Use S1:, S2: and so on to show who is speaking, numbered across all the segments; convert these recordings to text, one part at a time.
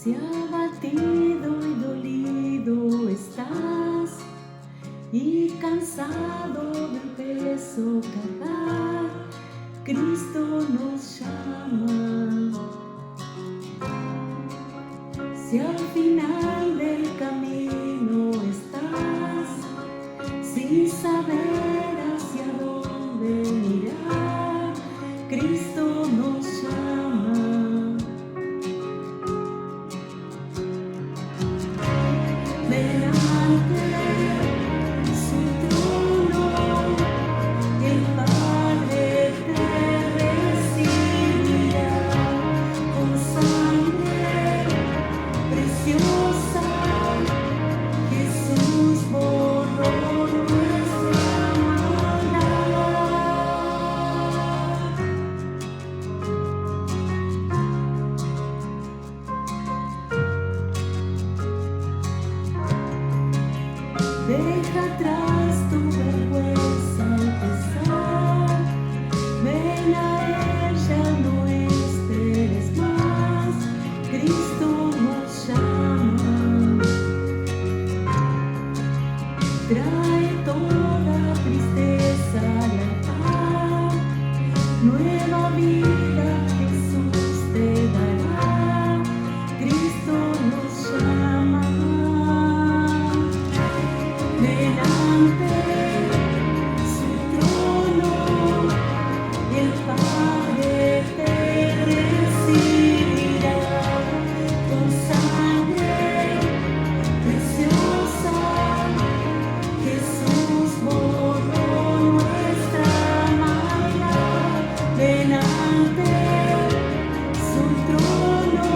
S1: Si abatido y dolido estás y cansado del peso cargar, Cristo nos llama. Si al final del camino estás sin saber hacia dónde mirar, Cristo nos llama. Delante su trono, el Padre te recibirá con sangre preciosa. Jesús borró nuestra maldad. Deja atrás tu vergüenza al pesar, ven a Él, ya no esperes más, Cristo nos llama. Trae toda tristeza al altar, nueva vida Jesús te dará, Cristo nos llama. Delante su trono, el Padre te recibirá con sangre preciosa. Jesús borró nuestra maldad. Delante su trono,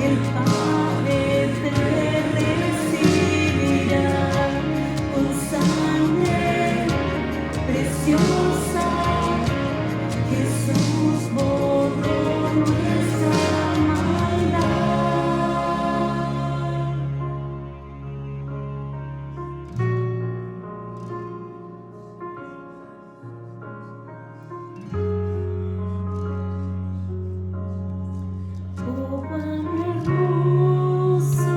S1: el Padre te recibirá con sangre preciosa. Jesús borró nuestra maldad. Oh, Padre hermoso,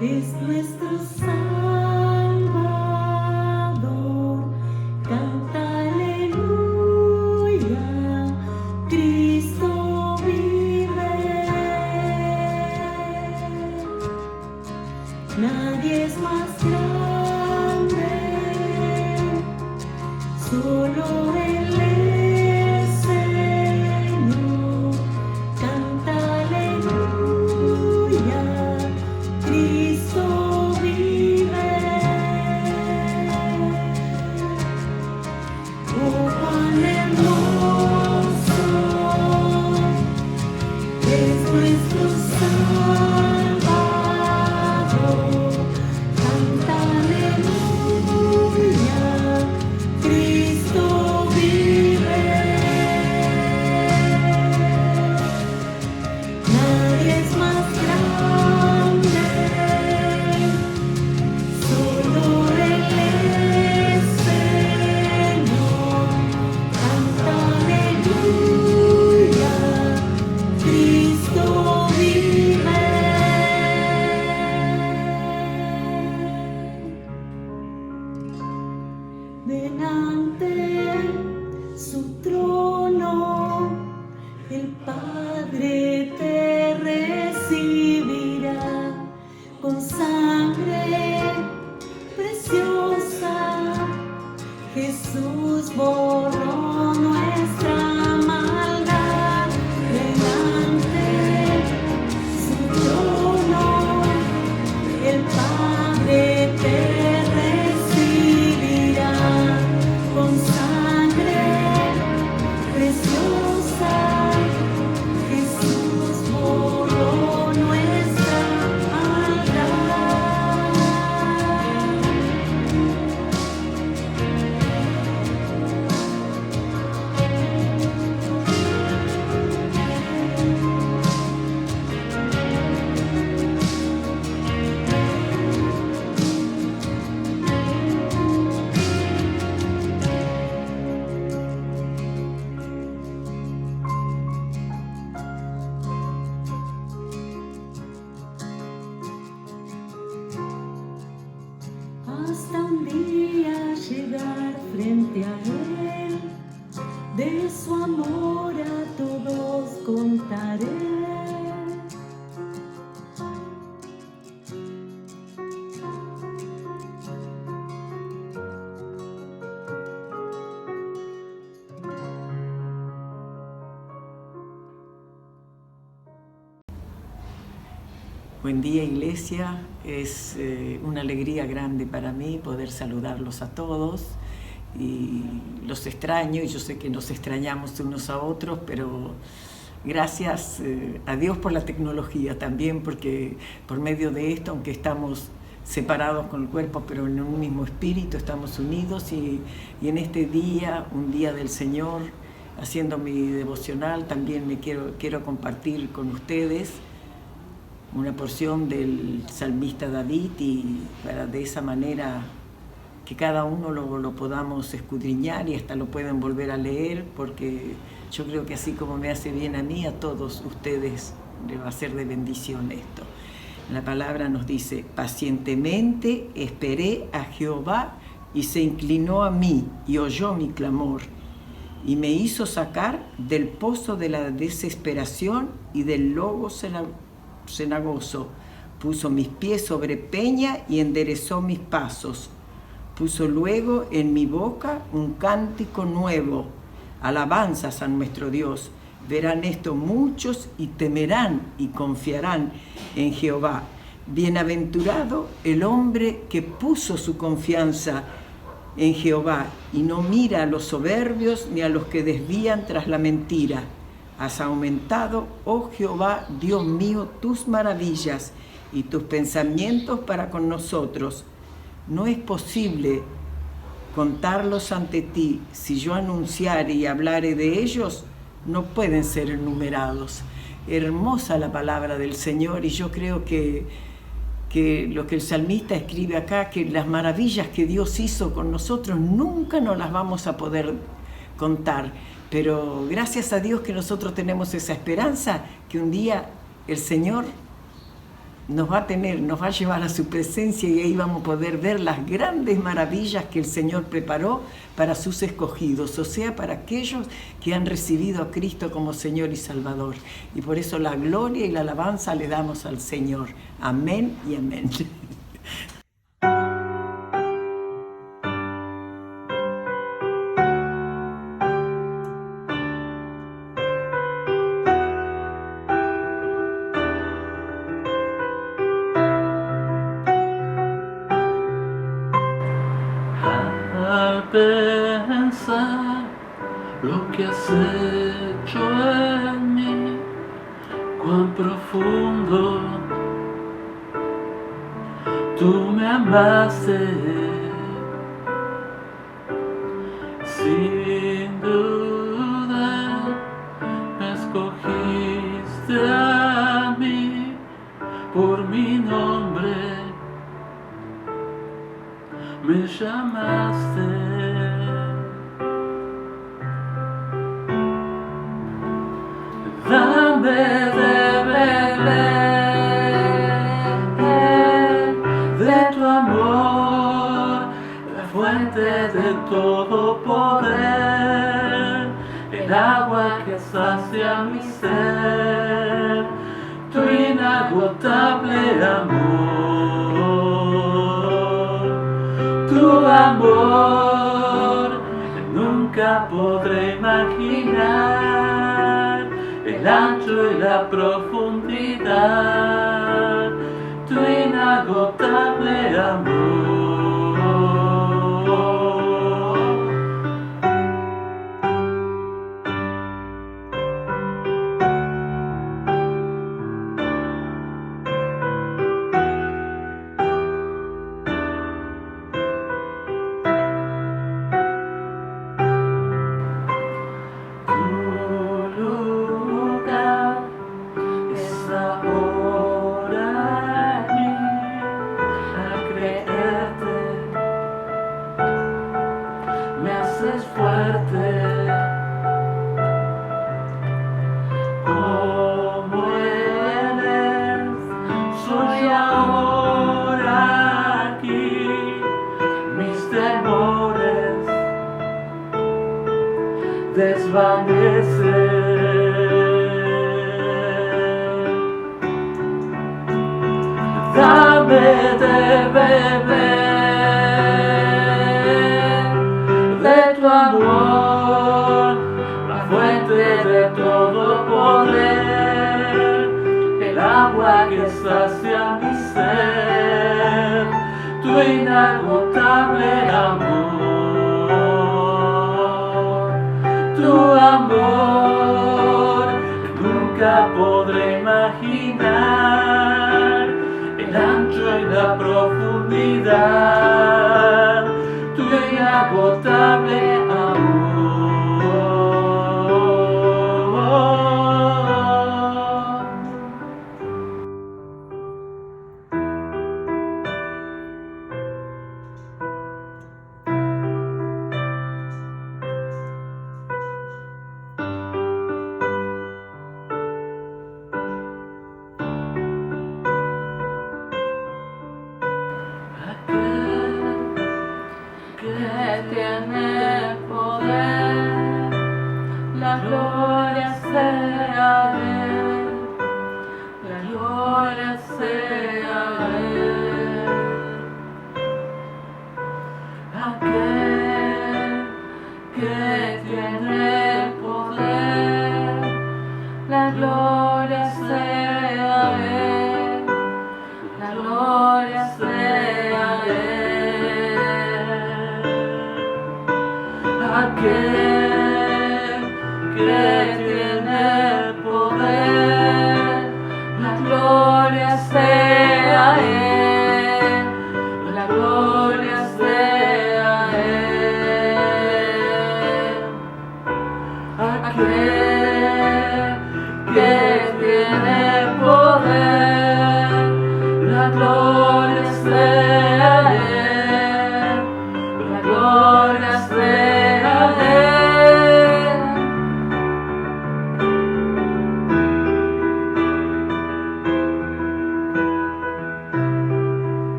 S1: es nuestro Salvador, canta aleluya, Cristo vive. Nadie es más grande, solo Él es Señor, canta aleluya, Cristo vive. Oh, cuán hermoso es nuestro Salvador, canta aleluya, Cristo vive. Nadie es más grande, solo Él es Señor, canta aleluya, Cristo vive. Delante su trono, el Padre te recibirá con sangre preciosa. Jesús borró nuestra maldad. Delante su trono, el Padre te recibirá con sangre preciosa. Jesús borró nuestra maldad. frente a Él, de su amor a todos contaré.
S2: Buen día, iglesia. Es una alegría grande para mí poder saludarlos a todos y los extraño y yo sé que nos extrañamos unos a otros, pero gracias a Dios por la tecnología también, porque por medio de esto, aunque estamos separados con el cuerpo, pero en un mismo espíritu, estamos unidos y en este día, un día del Señor, haciendo mi devocional, también quiero compartir con ustedes una porción del salmista David y para de esa manera que cada uno lo podamos escudriñar y hasta lo puedan volver a leer, porque yo creo que así como me hace bien a mí, a todos ustedes les va a ser de bendición esto. La palabra nos dice: pacientemente esperé a Jehová y se inclinó a mí y oyó mi clamor y me hizo sacar del pozo de la desesperación y del lobo cenagoso. Puso mis pies sobre peña y enderezó mis pasos. Puso luego en mi boca un cántico nuevo, alabanzas a nuestro Dios. Verán esto muchos y temerán y confiarán en Jehová. Bienaventurado el hombre que puso su confianza en Jehová y no mira a los soberbios ni a los que desvían tras la mentira. Has aumentado, oh Jehová, Dios mío, tus maravillas y tus pensamientos para con nosotros. No es posible contarlos ante ti. Si yo anunciare y hablare de ellos, no pueden ser enumerados. Hermosa la palabra del Señor y yo creo que lo que el salmista escribe acá, que las maravillas que Dios hizo con nosotros nunca nos las vamos a poder contar. Pero gracias a Dios que nosotros tenemos esa esperanza, que un día el Señor nos va a llevar a su presencia y ahí vamos a poder ver las grandes maravillas que el Señor preparó para sus escogidos, o sea, para aquellos que han recibido a Cristo como Señor y Salvador. Y por eso la gloria y la alabanza le damos al Señor. Amén y amén.
S3: Al pensar lo que has hecho en mí, cuán profundo tú me amaste, sin duda me escogiste a mí por mi nombre. Me llamaste, dame de beber de tu amor, la fuente de todo poder, el agua que sacia mi ser, tu inagotable amor. Tu amor nunca podré imaginar, el ancho y la profundidad, tu inagotable amor. desvanecer. Dame de beber de tu amor, la fuente de todo poder, el agua que sacia mi ser, tu inagotable amor, tu amor que nunca podré imaginar, el ancho y la profundidad, tu inagotable amor. Que tiene poder, la gloria sea Él, la gloria sea Él. Aquel que tiene poder, la gloria sea Él, la gloria sea Él. Aquel que tiene poder, la gloria sea Él, la gloria sea Él. Aquel que tiene poder, la gloria sea Él, la gloria sea Él.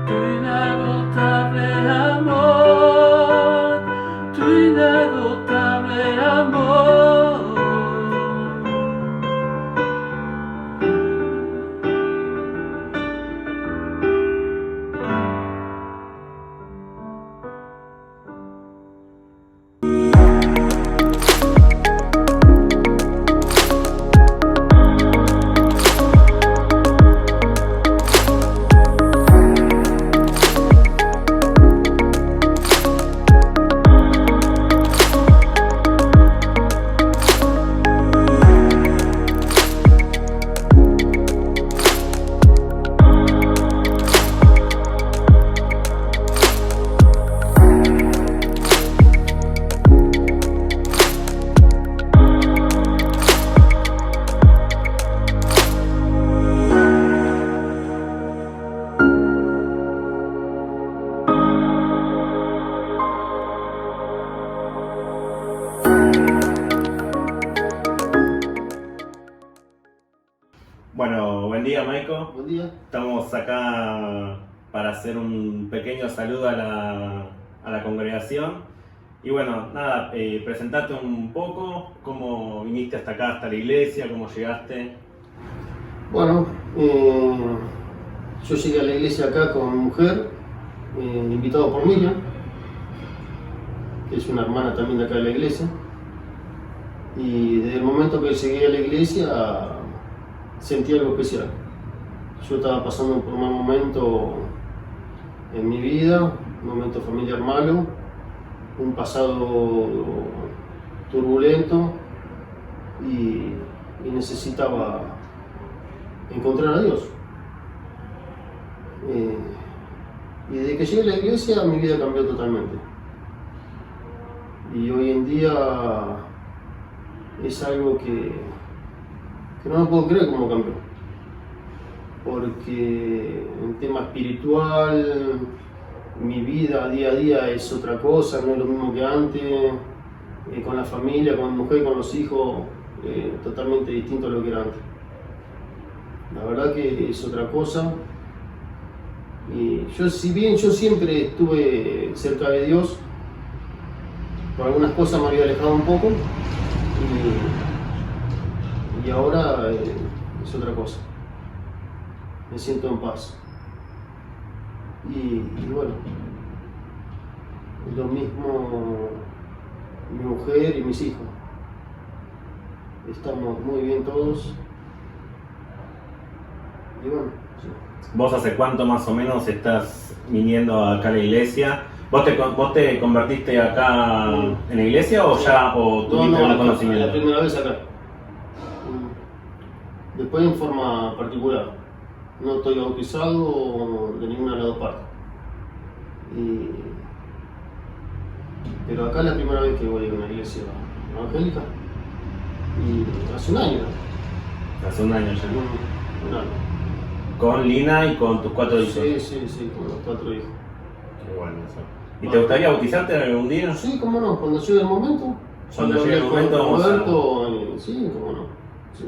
S3: Tu inagotable amor, tu inagotable amor.
S4: Bueno, buen día, Maiko.
S5: Buen día.
S4: Estamos acá para hacer un pequeño saludo a la congregación. Y bueno, nada, presentate un poco, cómo viniste hasta acá, hasta la iglesia, cómo llegaste.
S5: Bueno, yo llegué a la iglesia acá con mi mujer, invitado por Miriam, que es una hermana también de acá de la iglesia. Y desde el momento que llegué a la iglesia sentí algo especial. Yo estaba pasando por un mal momento en mi vida, un momento familiar malo, un pasado turbulento y necesitaba encontrar a Dios. Y desde que llegué a la iglesia mi vida cambió totalmente. Y hoy en día es algo que no me puedo creer cómo cambió. Porque en tema espiritual, mi vida día a día es otra cosa, no es lo mismo que antes. Con la familia, con mi mujer, con los hijos, totalmente distinto a lo que era antes. La verdad que es otra cosa. Y yo, si bien yo siempre estuve cerca de Dios, por algunas cosas me había alejado un poco y ahora es otra cosa. Me siento en paz. Y bueno, lo mismo mi mujer y mis hijos. Estamos muy bien todos. Y bueno, sí.
S4: ¿Vos hace cuánto más o menos estás viniendo acá a la iglesia? ¿Vos te convertiste acá en la iglesia o ya tuviste un conocimiento?
S5: La primera vez acá. Después en forma particular. No estoy bautizado de ninguna de las dos partes. Pero acá es la primera vez que voy a una iglesia evangélica. Y hace un año.
S4: Hace un año ya.
S5: Un año.
S4: Con Lina y con tus 4 hijos.
S5: Sí, con los 4 hijos.
S4: Qué bueno eso. ¿Y te gustaría bautizarte algún día?
S5: Sí, cómo no, cuando llegue el momento.
S4: Cuando llegue el momento vamos a...
S5: Sí, cómo no. Sí.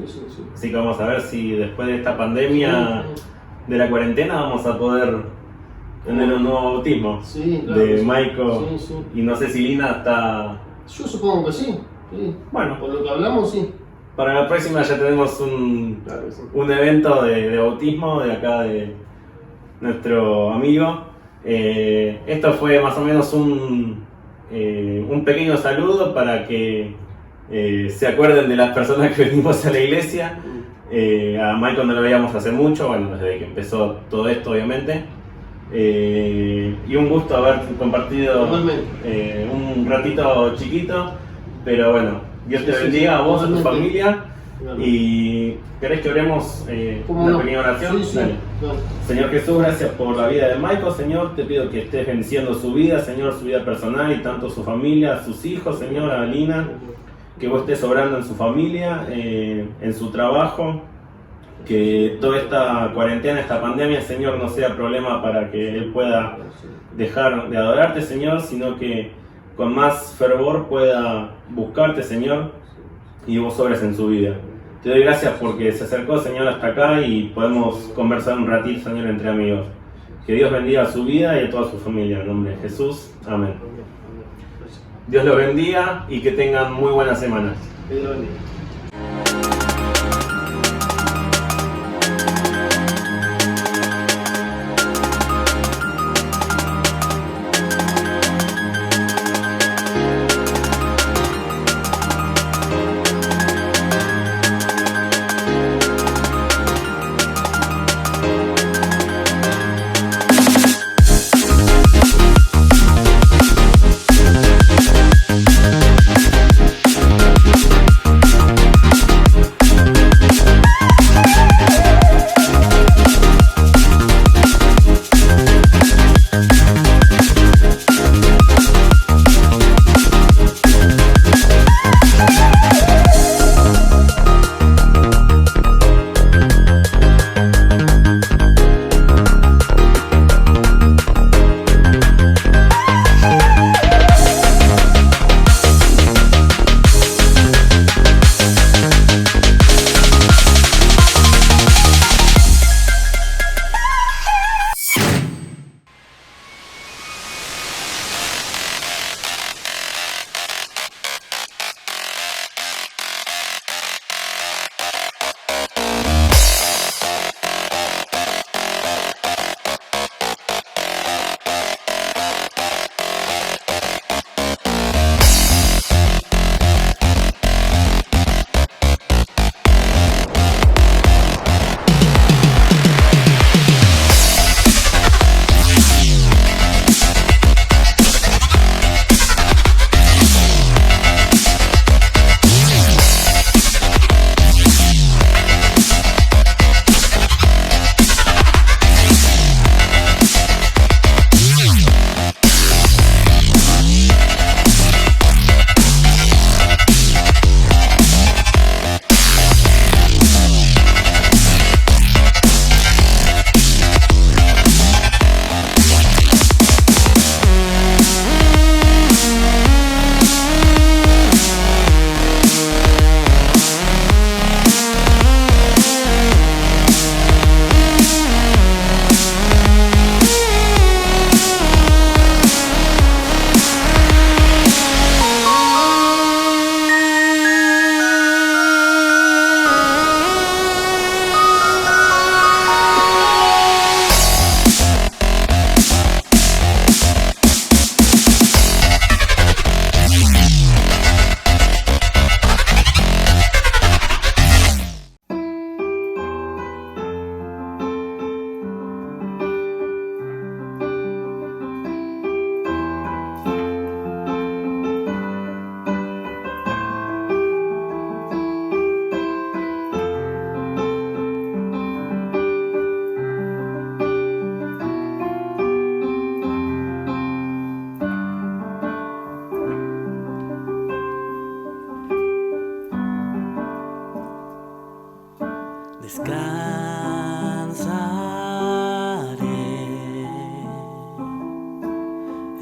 S4: Así que vamos a ver si después de esta pandemia, de la cuarentena, vamos a poder tener un nuevo bautismo
S5: claro,
S4: de Maiko.
S5: Sí.
S4: Y no sé si Lina está...
S5: Yo supongo que sí.
S4: Bueno,
S5: por lo que hablamos, sí.
S4: Para la próxima ya tenemos un evento de bautismo de acá de nuestro amigo. Esto fue más o menos un pequeño saludo para que se acuerden de las personas que venimos a la iglesia. A Michael no lo veíamos hace mucho, bueno, desde que empezó todo esto obviamente. Y un gusto haber compartido un ratito chiquito, pero bueno, Dios te bendiga a vos, a tu familia. Y ¿querés que oremos una pequeña oración?
S5: Sí.
S4: Dale. Señor Jesús, gracias por la vida de Michael, Señor. Te pido que estés bendiciendo su vida, Señor, su vida personal y tanto su familia, sus hijos, Señor, a Lina. Que vos estés obrando en su familia, en su trabajo. Que toda esta cuarentena, esta pandemia, Señor, no sea problema para que él pueda dejar de adorarte, Señor, sino que con más fervor pueda buscarte, Señor, y vos obres en su vida. Te doy gracias porque se acercó, Señor, hasta acá y podemos conversar un ratito, Señor, entre amigos. Que Dios bendiga su vida y a toda su familia. En nombre de Jesús. Amén. Dios los bendiga y que tengan muy buenas semanas.
S5: Dios los bendiga.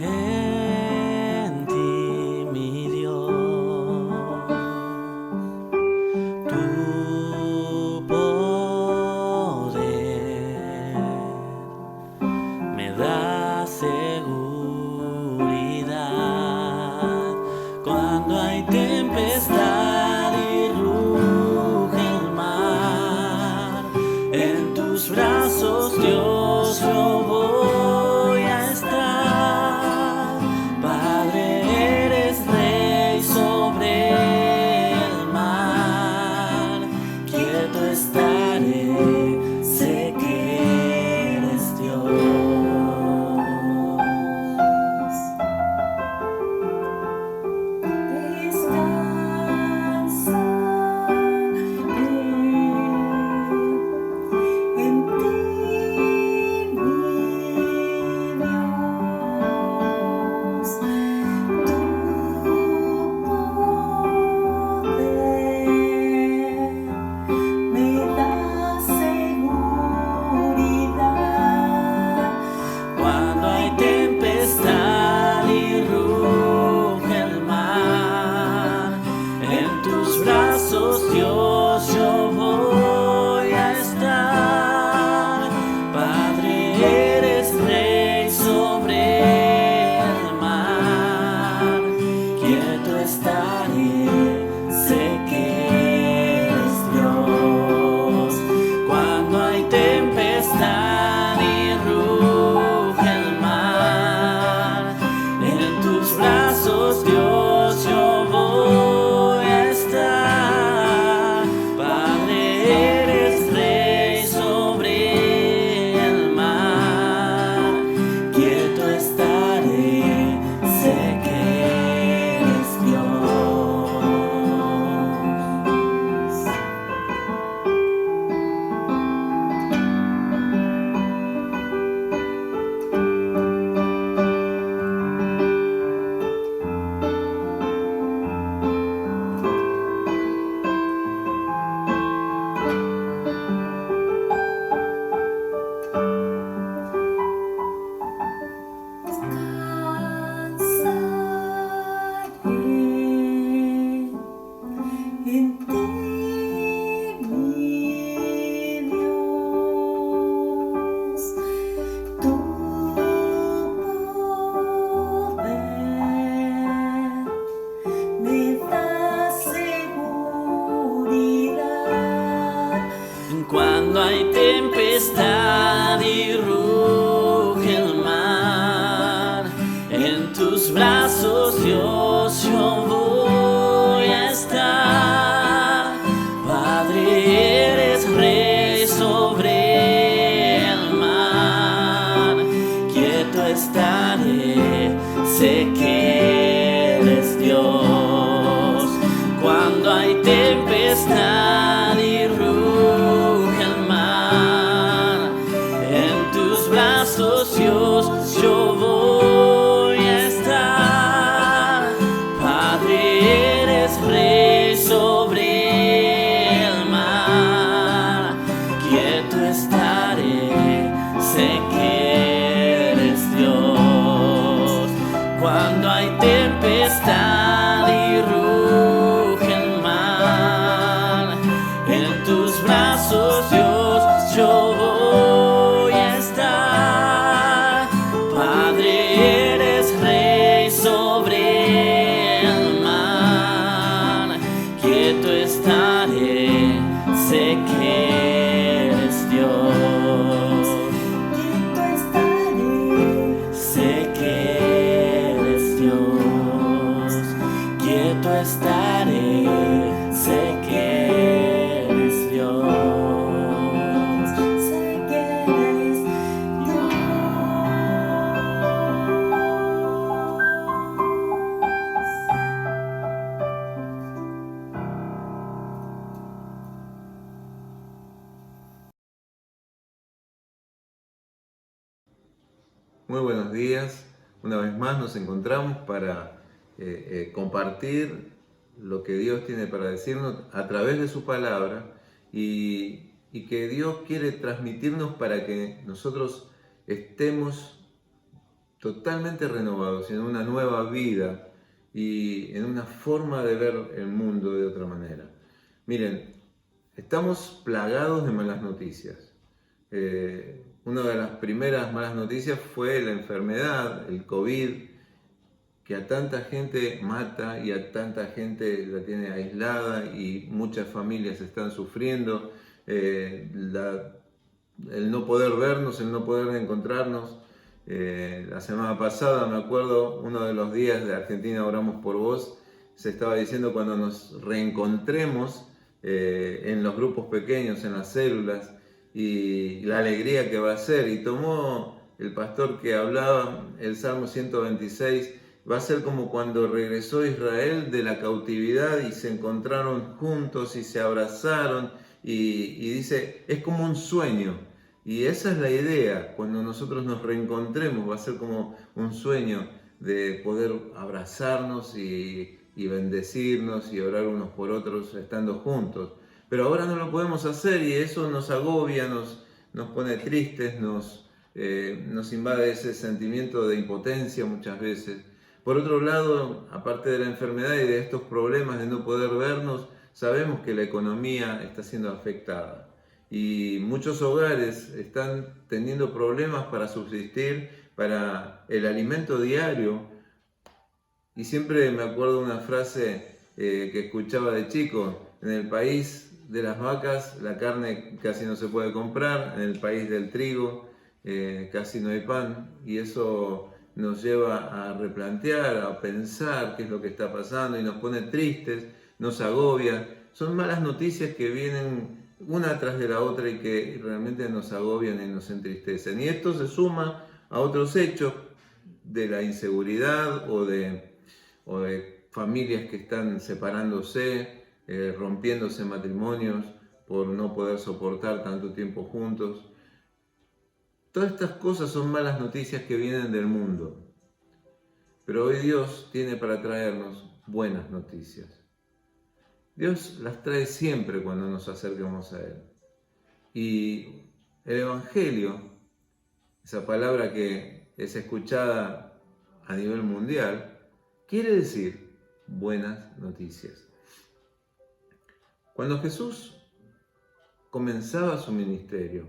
S3: en ti, mi Dios. Tu poder me da seguridad cuando hay tempestad y ruge el mar. En tus brazos, Dios, yo voy a estar. Padre, eres rey sobre el mar. Quieto estaré, sé que eres Dios. Cuando hay tempestad y ruge el mar, en tus brazos, Dios, yo voy a estar. Padre, eres rey sobre el mar. Quieto estaré, sé que eres Dios. Cuando hay tempestad y ruge el mar, en tus brazos, Dios, yo voy a estar. Padre, eres rey sobre el mar. Quieto estaré, sé que eres Dios.
S1: En ti, mi Dios, tu poder me da seguridad.
S3: Cuando hay tempestad y ruge el mar, en tus brazos, Dios, yo voy a estar. Padre, eres rey sobre el mar. Quieto estaré, sé que eres Dios. Cuando hay tempestad y ruge el mar, en tus brazos, Dios, yo voy a estar. Padre, eres rey sobre el mar. Quieto estaré, sé que eres Dios. Cuando hay tempestad y ruge el mar, en tus brazos, Dios, yo voy a estar. Padre, eres rey sobre el mar. Quieto estaré, sé que eres Dios.
S1: Quieto estaré,
S3: Sé que eres Dios. Quieto estaré, sé que eres Dios.
S1: sé que eres Dios.
S6: Muy buenos días. Una vez más nos encontramos para compartir lo que Dios tiene para decirnos a través de su palabra y y que Dios quiere transmitirnos para que nosotros estemos totalmente renovados en una nueva vida y en una forma de ver el mundo de otra manera. Miren, estamos plagados de malas noticias. Una de las primeras malas noticias fue la enfermedad, el COVID, que a tanta gente mata y a tanta gente la tiene aislada y muchas familias están sufriendo. El no poder vernos, el no poder encontrarnos. La semana pasada, me acuerdo, uno de los días de Argentina Oramos por Vos, se estaba diciendo cuando nos reencontremos en los grupos pequeños, en las células, y la alegría que va a ser. Y tomó el pastor que hablaba el Salmo 126, va a ser como cuando regresó Israel de la cautividad y se encontraron juntos y se abrazaron, y dice, es como un sueño. Y esa es la idea, cuando nosotros nos reencontremos, va a ser como un sueño de poder abrazarnos y bendecirnos y orar unos por otros estando juntos. Pero ahora no lo podemos hacer y eso nos agobia, nos pone tristes, nos invade ese sentimiento de impotencia muchas veces. Por otro lado, aparte de la enfermedad y de estos problemas de no poder vernos, sabemos que la economía está siendo afectada. Y muchos hogares están teniendo problemas para subsistir, para el alimento diario. Y siempre me acuerdo una frase que escuchaba de chico: en el país de las vacas la carne casi no se puede comprar, en el país del trigo casi no hay pan. Y eso nos lleva a replantear, a pensar qué es lo que está pasando y nos pone tristes, nos agobia. Son malas noticias que vienen una tras de la otra y que realmente nos agobian y nos entristecen. Y esto se suma a otros hechos de la inseguridad o de familias que están separándose, rompiéndose matrimonios por no poder soportar tanto tiempo juntos. Todas estas cosas son malas noticias que vienen del mundo. Pero hoy Dios tiene para traernos buenas noticias. Dios las trae siempre cuando nos acercamos a Él. Y el Evangelio, esa palabra que es escuchada a nivel mundial, quiere decir buenas noticias. Cuando Jesús comenzaba su ministerio,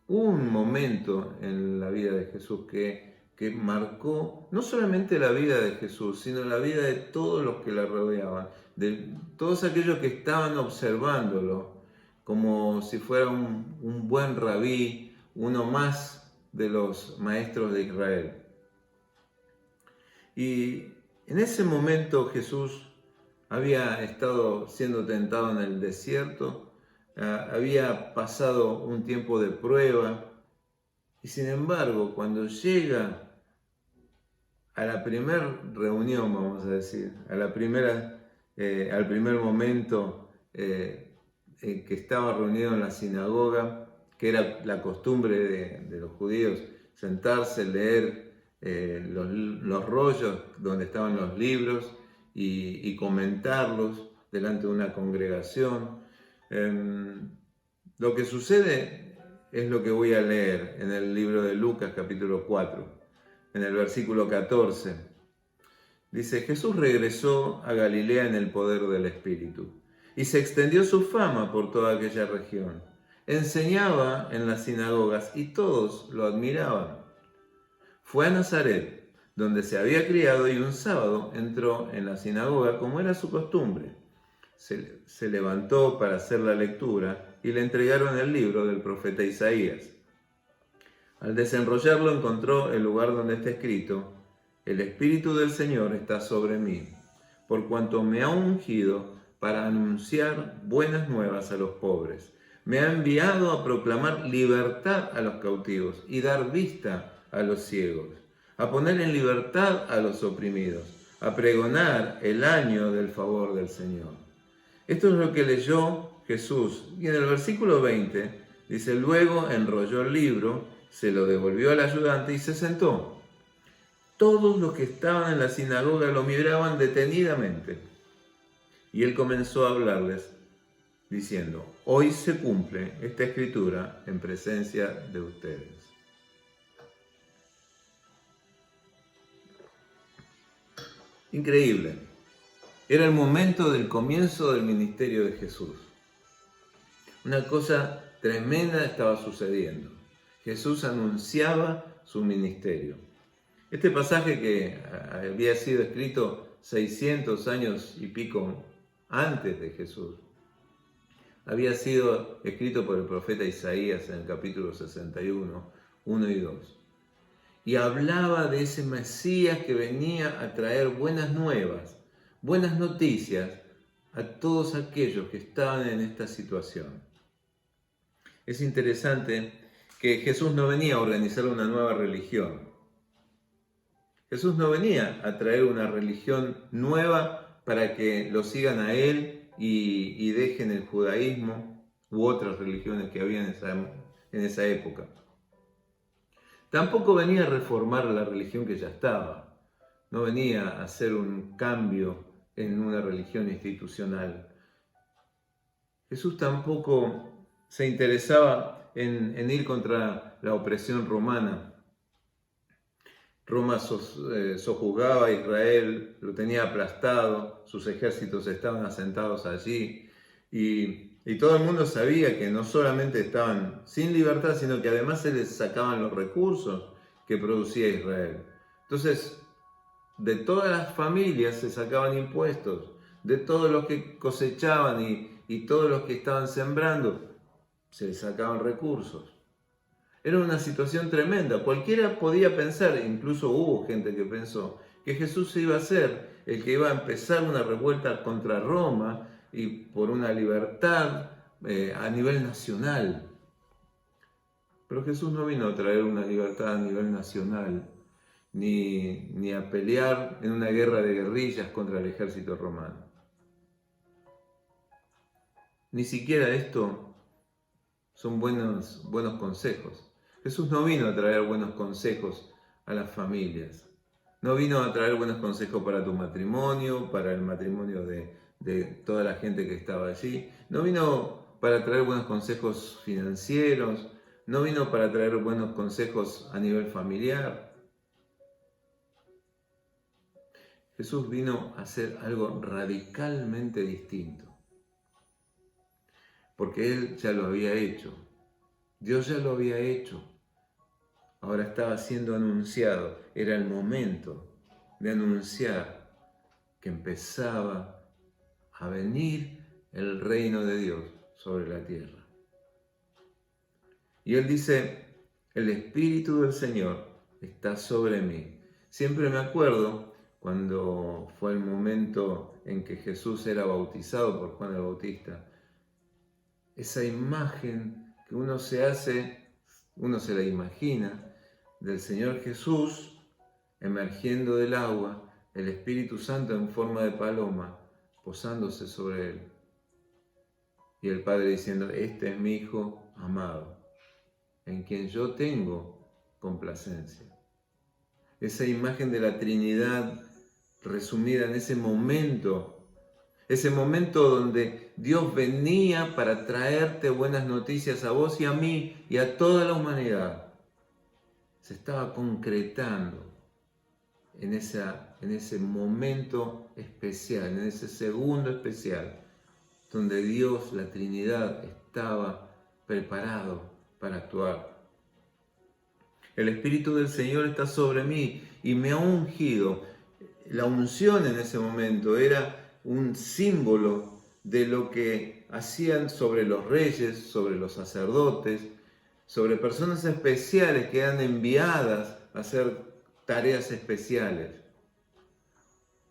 S6: hubo un momento en la vida de Jesús que marcó no solamente la vida de Jesús, sino la vida de todos los que la rodeaban, de todos aquellos que estaban observándolo, como si fuera un buen rabí, uno más de los maestros de Israel. Y en ese momento Jesús había estado siendo tentado en el desierto, había pasado un tiempo de prueba, y sin embargo, cuando llega a la primera reunión, vamos a decir, al primer momento que estaba reunido en la sinagoga, que era la costumbre de los judíos, sentarse, leer los rollos donde estaban los libros y comentarlos delante de una congregación. Lo que sucede es lo que voy a leer en el libro de Lucas, capítulo 4, en el versículo 14. Dice: Jesús regresó a Galilea en el poder del Espíritu, y se extendió su fama por toda aquella región. Enseñaba en las sinagogas y todos lo admiraban. Fue a Nazaret, donde se había criado, y un sábado entró en la sinagoga como era su costumbre. Se levantó para hacer la lectura y le entregaron el libro del profeta Isaías. Al desenrollarlo encontró el lugar donde está escrito: El Espíritu del Señor está sobre mí, por cuanto me ha ungido para anunciar buenas nuevas a los pobres. Me ha enviado a proclamar libertad a los cautivos y dar vista a los ciegos, a poner en libertad a los oprimidos, a pregonar el año del favor del Señor. Esto es lo que leyó Jesús. Y en el versículo 20 dice: luego enrolló el libro, se lo devolvió al ayudante y se sentó. Todos los que estaban en la sinagoga lo miraban detenidamente. Y él comenzó a hablarles: diciendo: hoy se cumple esta escritura en presencia de ustedes. Increíble. Era el momento del comienzo del ministerio de Jesús. Una cosa tremenda estaba sucediendo. Jesús anunciaba su ministerio. Este pasaje, que había sido escrito 600 años y pico antes de Jesús, había sido escrito por el profeta Isaías en el capítulo 61, 1 y 2. Y hablaba de ese Mesías que venía a traer buenas nuevas, buenas noticias a todos aquellos que estaban en esta situación. Es interesante que Jesús no venía a organizar una nueva religión. Jesús no venía a traer una religión nueva para que lo sigan a Él y dejen el judaísmo u otras religiones que había en esa época. Tampoco venía a reformar la religión que ya estaba. No venía a hacer un cambio en una religión institucional. Jesús tampoco se interesaba en ir contra la opresión romana. Roma sojuzgaba a Israel, lo tenía aplastado, sus ejércitos estaban asentados allí y todo el mundo sabía que no solamente estaban sin libertad, sino que además se les sacaban los recursos que producía Israel. Entonces, de todas las familias se sacaban impuestos, de todos los que cosechaban y todos los que estaban sembrando, se les sacaban recursos. Era una situación tremenda. Cualquiera podía pensar, incluso hubo gente que pensó, que Jesús iba a ser el que iba a empezar una revuelta contra Roma y por una libertad a nivel nacional. Pero Jesús no vino a traer una libertad a nivel nacional, ni a pelear en una guerra de guerrillas contra el ejército romano. Ni siquiera esto son buenos consejos. Jesús no vino a traer buenos consejos a las familias. No vino a traer buenos consejos para tu matrimonio, para el matrimonio de toda la gente que estaba allí. No vino para traer buenos consejos financieros. No vino para traer buenos consejos a nivel familiar. Jesús vino a hacer algo radicalmente distinto. Porque Él ya lo había hecho. Dios ya lo había hecho. Ahora estaba siendo anunciado. Era el momento de anunciar que empezaba a venir el reino de Dios sobre la tierra. Y Él dice: el Espíritu del Señor está sobre mí. Siempre me acuerdo cuando fue el momento en que Jesús era bautizado por Juan el Bautista. Esa imagen que uno se la imagina, del Señor Jesús emergiendo del agua, el Espíritu Santo en forma de paloma, posándose sobre Él. Y el Padre diciendo: este es mi Hijo amado, en quien yo tengo complacencia. Esa imagen de la Trinidad resumida en ese momento donde Dios venía para traerte buenas noticias a vos y a mí y a toda la humanidad, se estaba concretando en ese momento especial, en ese segundo especial, donde Dios, la Trinidad, estaba preparado para actuar. El Espíritu del Señor está sobre mí y me ha ungido. La unción en ese momento era un símbolo de lo que hacían sobre los reyes, sobre los sacerdotes, sobre personas especiales que eran enviadas a hacer tareas especiales.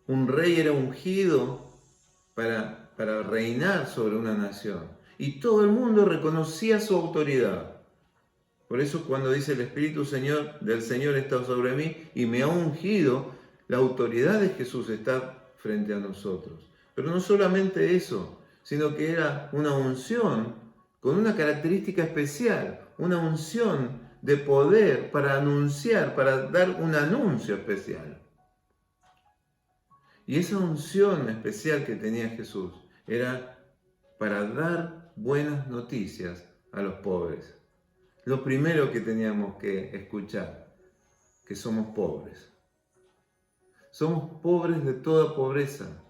S6: Un rey era ungido para reinar sobre una nación y todo el mundo reconocía su autoridad. Por eso cuando dice el Espíritu del Señor está sobre mí y me ha ungido, la autoridad de Jesús está frente a nosotros. Pero no solamente eso, sino que era una unción con una característica especial, una unción de poder para anunciar, para dar un anuncio especial. Y esa unción especial que tenía Jesús era para dar buenas noticias a los pobres. Lo primero que teníamos que escuchar, que somos pobres. Somos pobres de toda pobreza.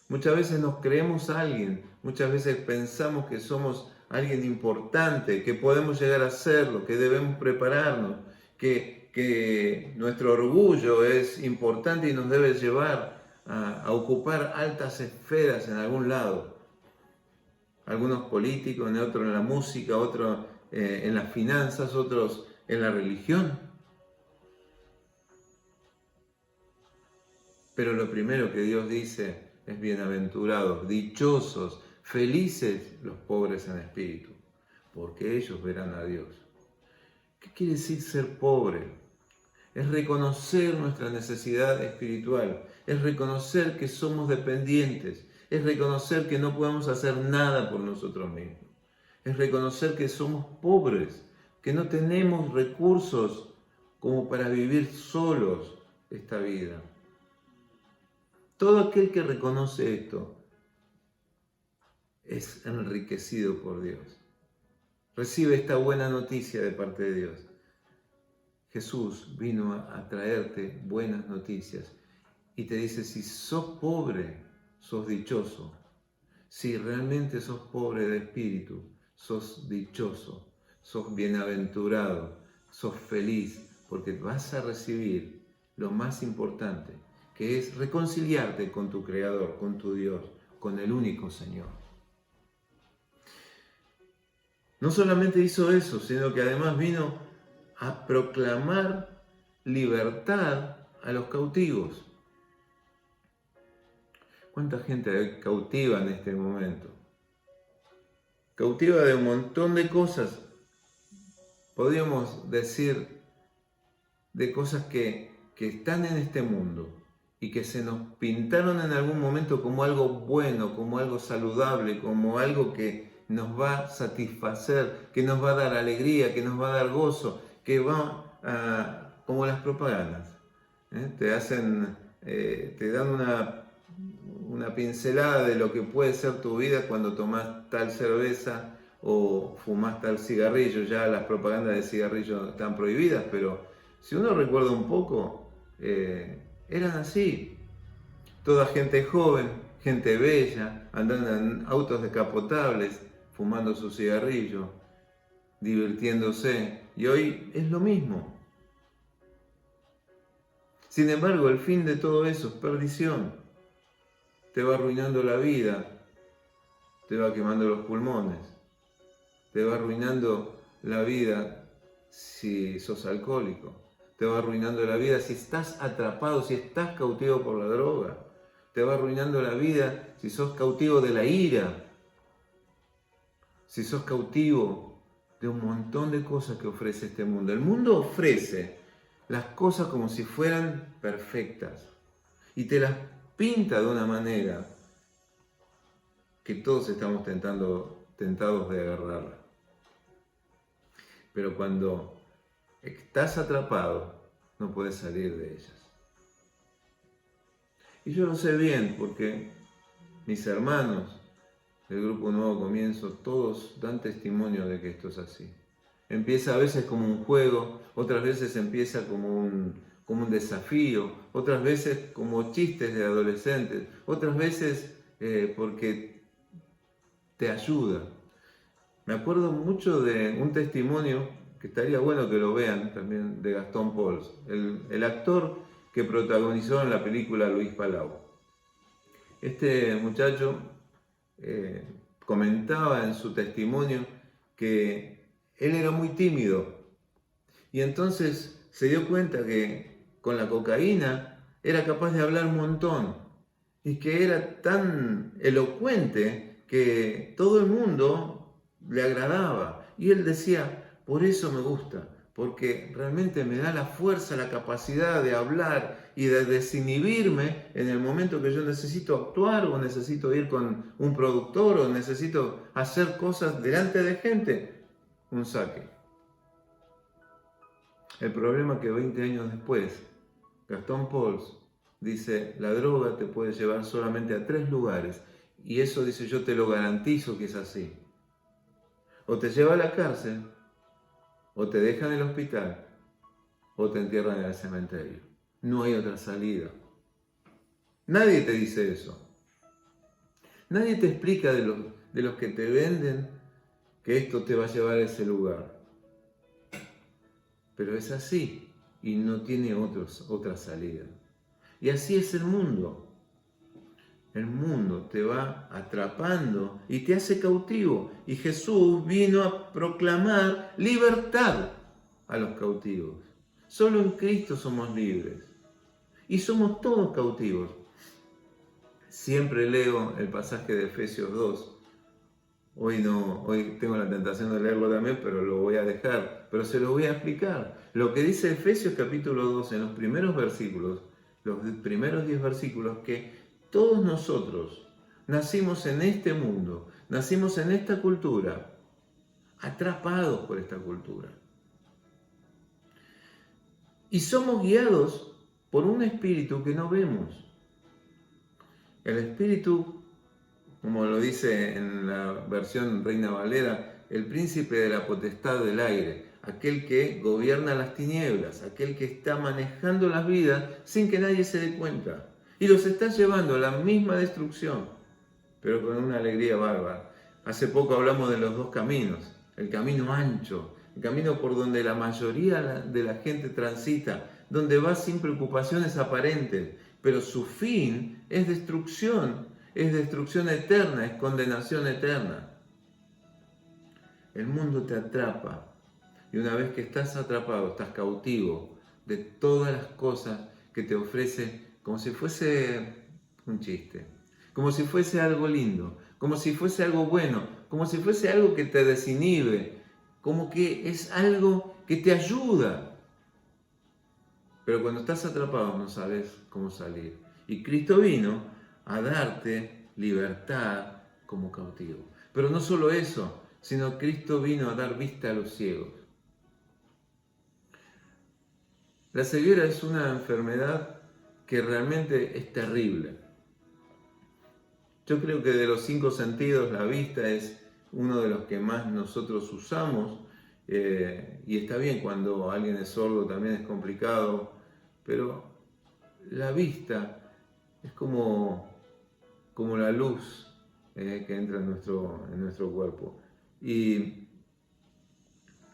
S6: Muchas veces nos creemos a alguien, muchas veces pensamos que somos alguien importante, que podemos llegar a serlo, que debemos prepararnos, que nuestro orgullo es importante y nos debe llevar a ocupar altas esferas en algún lado. Algunos políticos, en otros en la música, otros en las finanzas, otros en la religión. Pero lo primero que Dios dice es bienaventurados, dichosos, felices los pobres en espíritu, porque ellos verán a Dios. ¿Qué quiere decir ser pobre? Es reconocer nuestra necesidad espiritual, es reconocer que somos dependientes, es reconocer que no podemos hacer nada por nosotros mismos, es reconocer que somos pobres, que no tenemos recursos como para vivir solos esta vida. Todo aquel que reconoce esto es enriquecido por Dios. Recibe esta buena noticia de parte de Dios. Jesús vino a traerte buenas noticias y te dice, si sos pobre, sos dichoso. Si realmente sos pobre de espíritu, sos dichoso, sos bienaventurado, sos feliz, porque vas a recibir lo más importante, que es reconciliarte con tu Creador, con tu Dios, con el único Señor. No solamente hizo eso, sino que además vino a proclamar libertad a los cautivos. ¿Cuánta gente hay cautiva en este momento? Cautiva de un montón de cosas. Podríamos decir de cosas que están en este mundo y que se nos pintaron en algún momento como algo bueno, como algo saludable, como algo que nos va a satisfacer, que nos va a dar alegría, que nos va a dar gozo, que va a, como las propagandas. Te dan una pincelada de lo que puede ser tu vida cuando tomás tal cerveza o fumás tal cigarrillo. Ya las propagandas de cigarrillo están prohibidas, pero si uno recuerda un poco, eran así. Toda gente joven, gente bella, andando en autos descapotables, fumando su cigarrillo, divirtiéndose. Y hoy es lo mismo. Sin embargo, el fin de todo eso es perdición. Te va arruinando la vida, te va quemando los pulmones, te va arruinando la vida si sos alcohólico, te va arruinando la vida si estás atrapado, si estás cautivo por la droga, te va arruinando la vida si sos cautivo de la ira, si sos cautivo de un montón de cosas que ofrece este mundo. El mundo ofrece las cosas como si fueran perfectas y te las pinta de una manera que todos estamos tentados de agarrarla. Pero cuando estás atrapado, no puedes salir de ellas. Y yo lo sé bien porque mis hermanos del grupo Nuevo Comienzo, todos dan testimonio de que esto es así. Empieza a veces como un juego, otras veces empieza como un desafío, otras veces como chistes de adolescentes, otras veces porque te ayuda. Me acuerdo mucho de un testimonio que estaría bueno que lo vean también, de Gastón Pauls, el actor que protagonizó en la película Luis Palau. Este muchacho comentaba en su testimonio que él era muy tímido y entonces se dio cuenta que con la cocaína era capaz de hablar un montón y que era tan elocuente que todo el mundo le agradaba. Y él decía, por eso me gusta, porque realmente me da la fuerza, la capacidad de hablar y de desinhibirme en el momento que yo necesito actuar o necesito ir con un productor o necesito hacer cosas delante de gente. Un saque. El problema es que 20 años después, Gastón Pauls dice, la droga te puede llevar solamente a 3 lugares Y eso dice, yo te lo garantizo que es así. O te lleva a la cárcel, o te dejan en el hospital, o te entierran en el cementerio. No hay otra salida. Nadie te dice eso. Nadie te explica de los que te venden que esto te va a llevar a ese lugar. Pero es así y no tiene otra salida. Y así es el mundo. El mundo te va atrapando y te hace cautivo. Y Jesús vino a proclamar libertad a los cautivos. Solo en Cristo somos libres. Y somos todos cautivos. Siempre leo el pasaje de Efesios 2. Hoy tengo la tentación de leerlo también, pero lo voy a dejar. Pero se lo voy a explicar. Lo que dice Efesios capítulo 2 en los primeros versículos, los primeros 10 versículos, que todos nosotros nacimos en este mundo, nacimos en esta cultura, atrapados por esta cultura. Y somos guiados por un espíritu que no vemos. El espíritu, como lo dice en la versión Reina Valera, el príncipe de la potestad del aire, aquel que gobierna las tinieblas, aquel que está manejando las vidas sin que nadie se dé cuenta. Y los está llevando a la misma destrucción, pero con una alegría bárbara. Hace poco hablamos de los dos caminos, el camino ancho, el camino por donde la mayoría de la gente transita, donde va sin preocupaciones aparentes, pero su fin es destrucción eterna, es condenación eterna. El mundo te atrapa, y una vez que estás atrapado, estás cautivo de todas las cosas que te ofrece, como si fuese un chiste, como si fuese algo lindo, como si fuese algo bueno, como si fuese algo que te desinhibe, como que es algo que te ayuda. Pero cuando estás atrapado no sabes cómo salir. Y Cristo vino a darte libertad como cautivo. Pero no solo eso, sino Cristo vino a dar vista a los ciegos. La ceguera es una enfermedad que realmente es terrible. Yo creo que de los 5 sentidos, la vista es uno de los que más nosotros usamos, y está bien cuando alguien es sordo, también es complicado, pero la vista es como la luz que entra en nuestro cuerpo. Y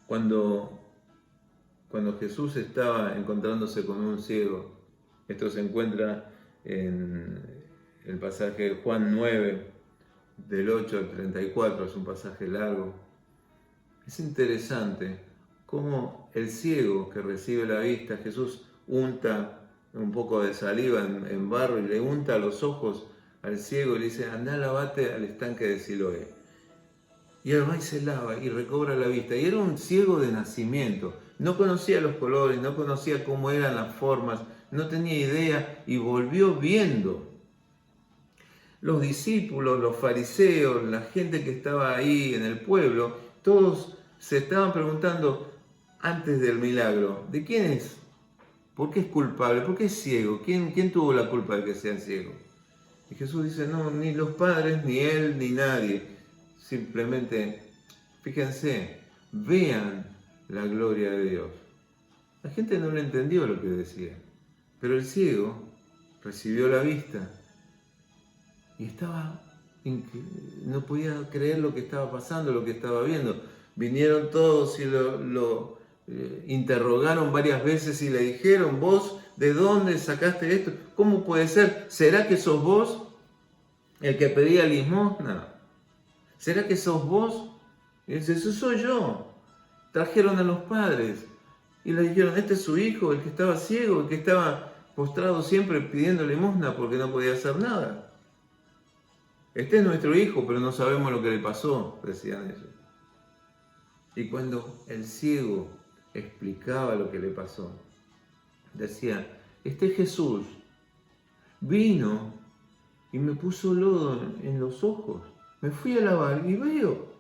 S6: cuando Jesús estaba encontrándose con un ciego, esto se encuentra en el pasaje de Juan 9, del 8 al 34, es un pasaje largo. Es interesante cómo el ciego que recibe la vista, Jesús unta un poco de saliva en barro y le unta los ojos al ciego y le dice, andá, lavate al estanque de Siloé. Y él va y se lava y recobra la vista. Y era un ciego de nacimiento. No conocía los colores, no conocía cómo eran las formas, no tenía idea y volvió viendo. Los discípulos, los fariseos, la gente que estaba ahí en el pueblo, todos se estaban preguntando antes del milagro, ¿de quién es? ¿Por qué es culpable? ¿Por qué es ciego? ¿Quién tuvo la culpa de que sea ciego? Y Jesús dice, no, ni los padres, ni él, ni nadie. Simplemente, fíjense, vean la gloria de Dios. La gente no le entendió lo que decía, pero el ciego recibió la vista y no podía creer lo que estaba pasando, lo que estaba viendo. Vinieron todos y lo interrogaron varias veces y le dijeron, ¿vos de dónde sacaste esto? ¿Cómo puede ser? ¿Será que sos vos el que pedía limosna? ¿Será que sos vos? Y dice, eso soy yo. Trajeron a los padres y le dijeron, este es su hijo, el que estaba ciego, el que estaba postrado siempre pidiendo limosna porque no podía hacer nada. Este es nuestro hijo, pero no sabemos lo que le pasó, decían ellos. Y cuando el ciego explicaba lo que le pasó, decía, este Jesús vino y me puso lodo en los ojos. Me fui a lavar y veo.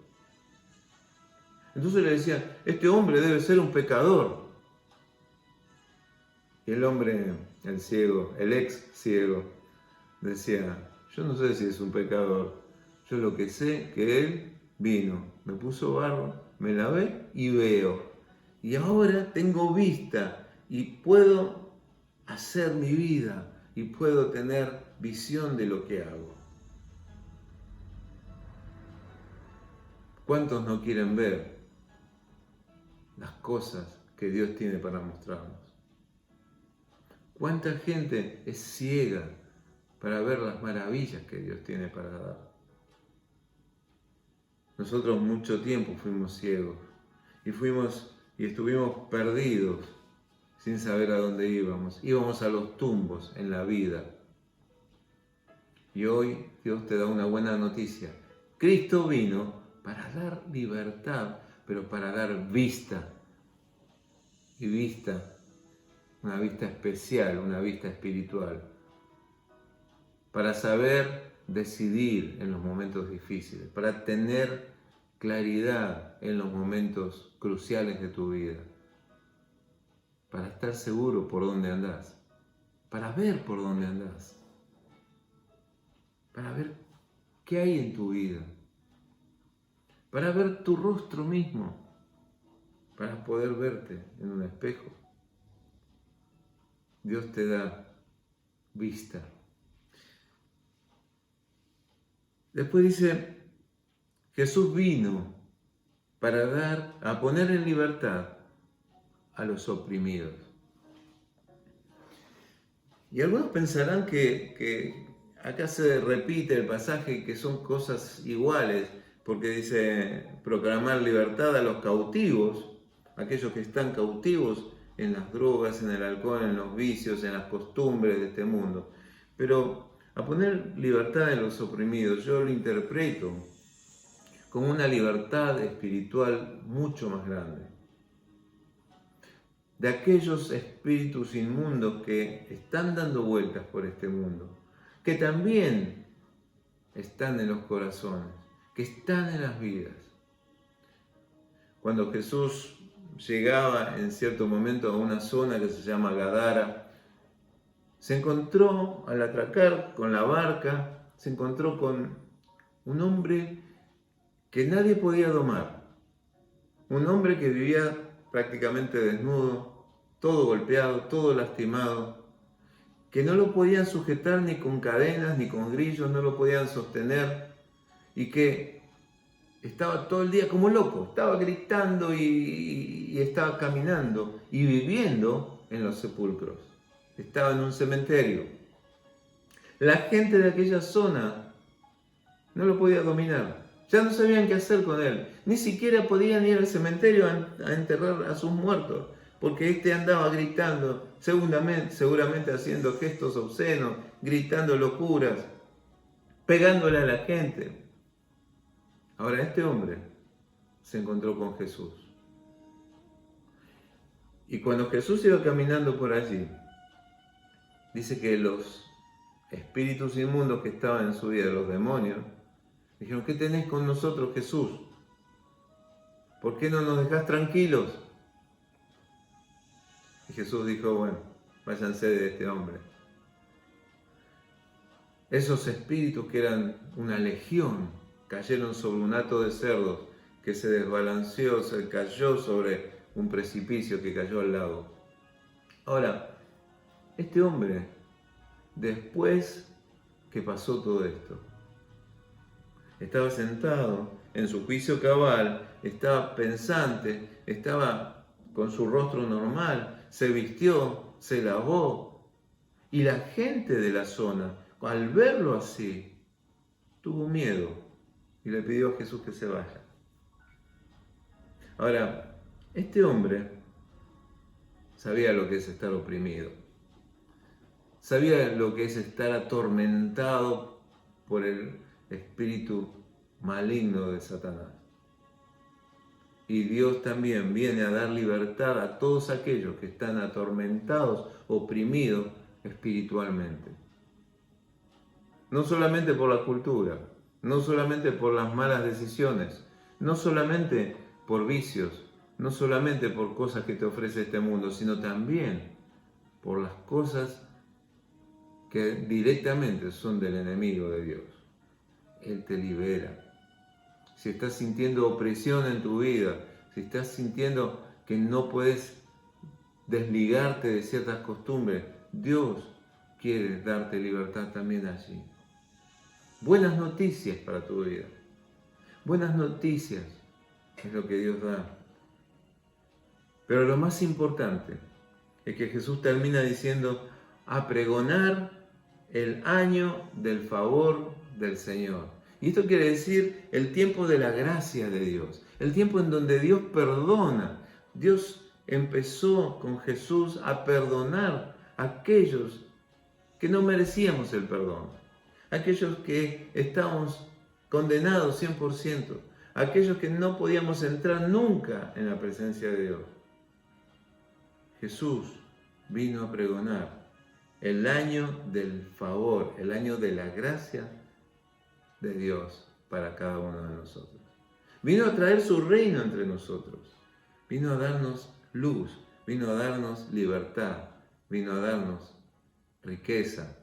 S6: Entonces le decían, este hombre debe ser un pecador. Y el hombre, el ciego, el ex ciego, decía, yo no sé si es un pecador, Yo lo que sé que Él vino, me puso barro, me lavé y veo. Y ahora tengo vista y puedo hacer mi vida y puedo tener visión de lo que hago. ¿Cuántos no quieren ver las cosas que Dios tiene para mostrarnos? ¿Cuánta gente es ciega para ver las maravillas que Dios tiene para dar? Nosotros mucho tiempo fuimos ciegos y estuvimos perdidos sin saber a dónde íbamos. Íbamos a los tumbos en la vida. Y hoy Dios te da una buena noticia. Cristo vino para dar libertad, pero para dar vista. Y vista, una vista especial, una vista espiritual. Para saber decidir en los momentos difíciles, para tener claridad en los momentos cruciales de tu vida, para estar seguro por dónde andás, para ver por dónde andás, para ver qué hay en tu vida, para ver tu rostro mismo, para poder verte en un espejo. Dios te da vista. Después dice, Jesús vino a poner en libertad a los oprimidos. Y algunos pensarán que acá se repite el pasaje, que son cosas iguales, porque dice proclamar libertad a los cautivos, aquellos que están cautivos en las drogas, en el alcohol, en los vicios, en las costumbres de este mundo. Pero a poner libertad en los oprimidos, yo lo interpreto como una libertad espiritual mucho más grande. De aquellos espíritus inmundos que están dando vueltas por este mundo, que también están en los corazones, que están en las vidas. Cuando Jesús llegaba en cierto momento a una zona que se llama Gadara, se encontró al atracar con la barca, se encontró con un hombre que nadie podía domar, un hombre que vivía prácticamente desnudo, todo golpeado, todo lastimado, que no lo podían sujetar ni con cadenas ni con grillos, no lo podían sostener, y que estaba todo el día como loco, estaba gritando y estaba caminando y viviendo en los sepulcros. Estaba en un cementerio. La gente de aquella zona no lo podía dominar. Ya no sabían qué hacer con él. Ni siquiera podían ir al cementerio a enterrar a sus muertos, porque este andaba gritando, seguramente haciendo gestos obscenos, gritando locuras, pegándole a la gente. Ahora este hombre se encontró con Jesús. Y cuando Jesús iba caminando por allí, dice que los espíritus inmundos que estaban en su vida, los demonios, dijeron, ¿qué tenés con nosotros, Jesús? ¿Por qué no nos dejás tranquilos? Y Jesús dijo, bueno, váyanse de este hombre. Esos espíritus que eran una legión, cayeron sobre un hato de cerdos que se desbalanceó, se cayó sobre un precipicio que cayó al lago. Ahora, este hombre, después que pasó todo esto, estaba sentado en su juicio cabal, estaba pensante, estaba con su rostro normal, se vistió, se lavó, y la gente de la zona, al verlo así, tuvo miedo y le pidió a Jesús que se vaya. Ahora, este hombre sabía lo que es estar oprimido, sabía lo que es estar atormentado por el espíritu maligno de Satanás. Y Dios también viene a dar libertad a todos aquellos que están atormentados, oprimidos espiritualmente. No solamente por la cultura, no solamente por las malas decisiones, no solamente por vicios, no solamente por cosas que te ofrece este mundo, sino también por las cosas que directamente son del enemigo de Dios. Él te libera. Si estás sintiendo opresión en tu vida, si estás sintiendo que no puedes desligarte de ciertas costumbres, Dios quiere darte libertad también allí. Buenas noticias para tu vida. Buenas noticias es lo que Dios da. Pero lo más importante es que Jesús termina diciendo: a pregonar el año del favor del Señor. Y esto quiere decir el tiempo de la gracia de Dios, el tiempo en donde Dios perdona. Dios empezó con Jesús a perdonar a aquellos que no merecíamos el perdón, aquellos que estábamos condenados 100%, aquellos que no podíamos entrar nunca en la presencia de Dios. Jesús vino a pregonar el año del favor, el año de la gracia de Dios para cada uno de nosotros. Vino a traer su reino entre nosotros. Vino a darnos luz, vino a darnos libertad, vino a darnos riqueza,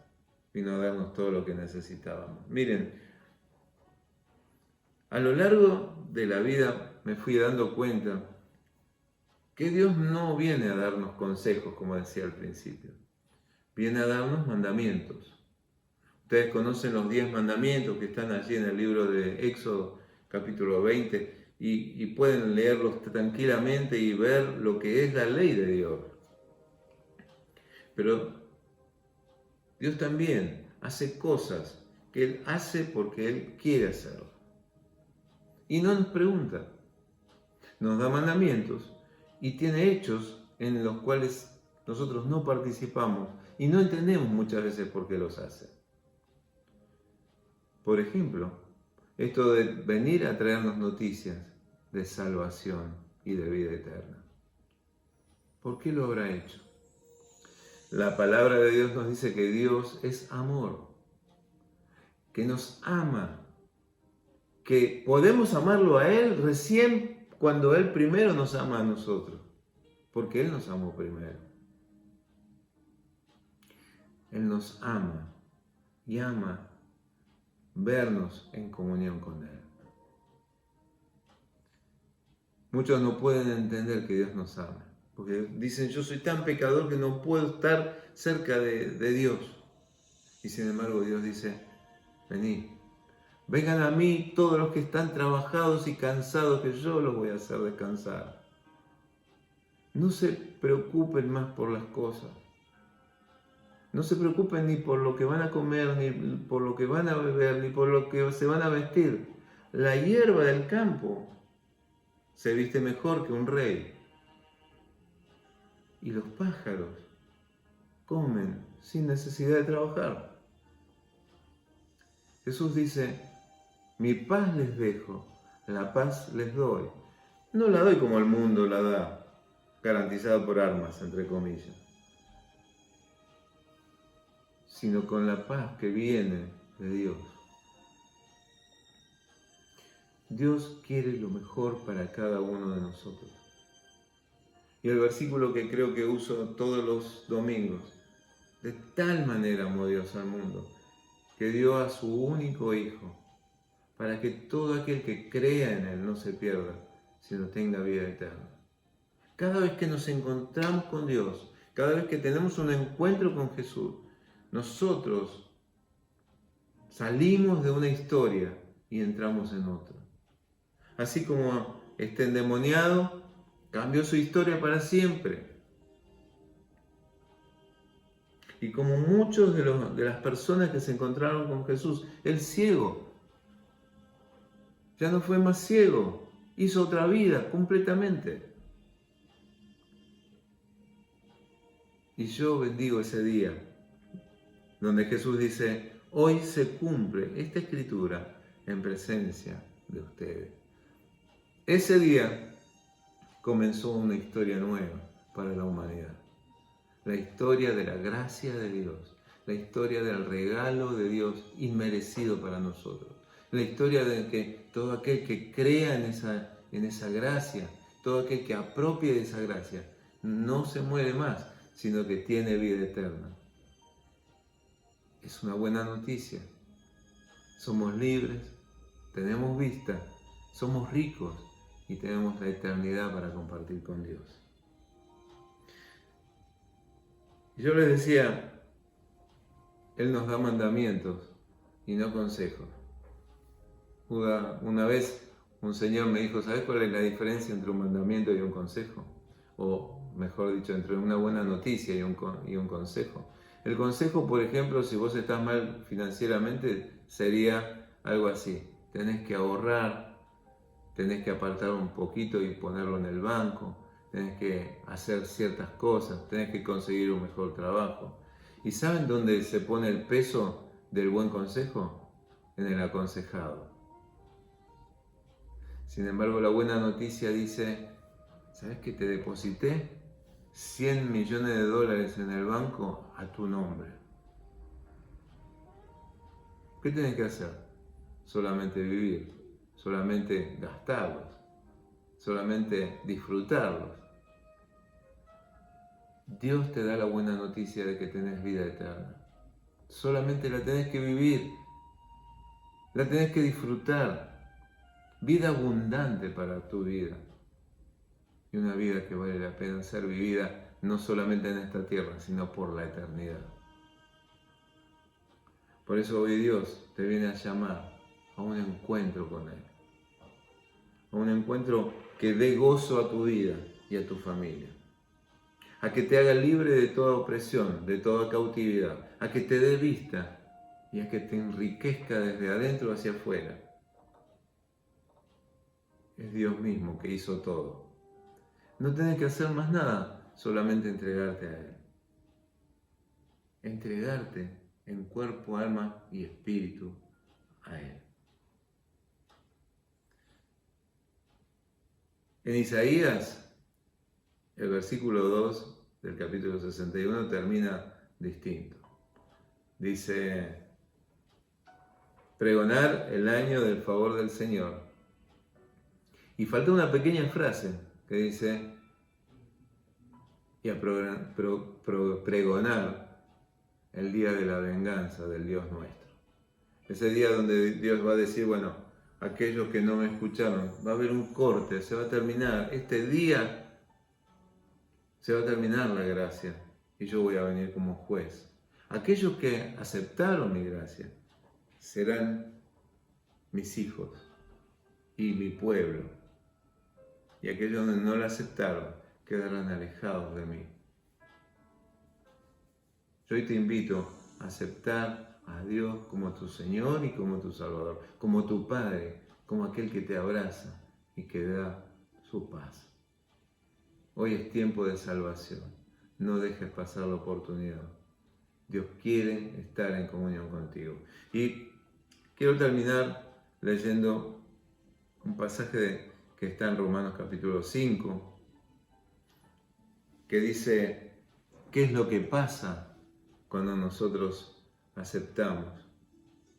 S6: vino a darnos todo lo que necesitábamos. Miren, a lo largo de la vida me fui dando cuenta que Dios no viene a darnos consejos, como decía al principio. Viene a darnos mandamientos. Ustedes conocen los 10 mandamientos que están allí en el libro de Éxodo, capítulo 20, y pueden leerlos tranquilamente y ver lo que es la ley de Dios. Pero Dios también hace cosas que Él hace porque Él quiere hacerlo. Y no nos pregunta. Nos da mandamientos y tiene hechos en los cuales nosotros no participamos y no entendemos muchas veces por qué los hace. Por ejemplo, esto de venir a traernos noticias de salvación y de vida eterna. ¿Por qué lo habrá hecho? La palabra de Dios nos dice que Dios es amor, que nos ama, que podemos amarlo a Él recién cuando Él primero nos ama a nosotros, porque Él nos amó primero. Él nos ama y ama vernos en comunión con Él. Muchos no pueden entender que Dios nos ama, porque dicen: yo soy tan pecador que no puedo estar cerca de Dios. Y sin embargo Dios dice: venid, vengan a mí todos los que están trabajados y cansados, que yo los voy a hacer descansar. No se preocupen más por las cosas. No se preocupen ni por lo que van a comer, ni por lo que van a beber, ni por lo que se van a vestir. La hierba del campo se viste mejor que un rey. Y los pájaros comen sin necesidad de trabajar. Jesús dice: mi paz les dejo, la paz les doy. No la doy como el mundo la da, garantizada por armas, entre comillas, sino con la paz que viene de Dios. Dios quiere lo mejor para cada uno de nosotros. Y el versículo que creo que uso todos los domingos: de tal manera amó Dios al mundo, que dio a su único Hijo, para que todo aquel que crea en Él no se pierda, sino tenga vida eterna. Cada vez que nos encontramos con Dios, cada vez que tenemos un encuentro con Jesús, nosotros salimos de una historia y entramos en otra. Así como este endemoniado cambió su historia para siempre. Y como muchos de las personas que se encontraron con Jesús, el ciego ya no fue más ciego, hizo otra vida completamente. Y yo bendigo ese día donde Jesús dice: hoy se cumple esta escritura en presencia de ustedes. Ese día comenzó una historia nueva para la humanidad. La historia de la gracia de Dios, la historia del regalo de Dios inmerecido para nosotros. La historia de que todo aquel que crea en esa gracia, todo aquel que apropie de esa gracia, no se muere más, sino que tiene vida eterna. Es una buena noticia. somos libres, tenemos vista, somos ricos y tenemos la eternidad para compartir con Dios. Yo les decía, Él nos da mandamientos y no consejos. Una vez un señor me dijo, ¿sabes cuál es la diferencia entre un mandamiento y un consejo? O mejor dicho, entre una buena noticia y un consejo. El consejo, por ejemplo, si vos estás mal financieramente, sería algo así. Tenés que ahorrar, tenés que apartar un poquito y ponerlo en el banco, tenés que hacer ciertas cosas, tenés que conseguir un mejor trabajo. ¿Y saben dónde se pone el peso del buen consejo? En el aconsejado. Sin embargo, la buena noticia dice, ¿sabes que te deposité 100 millones de dólares en el banco a tu nombre? ¿Qué tenés que hacer? Solamente vivir, solamente gastarlos, solamente disfrutarlos. Dios te da la buena noticia de que tenés vida eterna. Solamente la tenés que vivir, la tenés que disfrutar. Vida abundante para tu vida. Y una vida que vale la pena ser vivida no solamente en esta tierra, sino por la eternidad. Por eso hoy Dios te viene a llamar a un encuentro con Él. A un encuentro que dé gozo a tu vida y a tu familia. A que te haga libre de toda opresión, de toda cautividad. A que te dé vista y a que te enriquezca desde adentro hacia afuera. Es Dios mismo que hizo todo. No tenés que hacer más nada, solamente entregarte a Él. Entregarte en cuerpo, alma y espíritu a Él. En Isaías, el versículo 2 del capítulo 61 termina distinto. Dice, pregonar el año del favor del Señor. Y falta una pequeña frase que dice, y a pregonar el día de la venganza del Dios nuestro. Ese día donde Dios va a decir, bueno, aquellos que no me escucharon, va a haber un corte, se va a terminar, este día se va a terminar la gracia y yo voy a venir como juez. Aquellos que aceptaron mi gracia serán mis hijos y mi pueblo. Y aquellos que no la aceptaron quedarán alejados de mí. Yo hoy te invito a aceptar a Dios como tu Señor y como tu Salvador, como tu Padre, como aquel que te abraza y que da su paz. Hoy es tiempo de salvación. No dejes pasar la oportunidad. Dios quiere estar en comunión contigo. Y quiero terminar leyendo un pasaje que está en Romanos capítulo 5, que dice, ¿qué es lo que pasa cuando nosotros aceptamos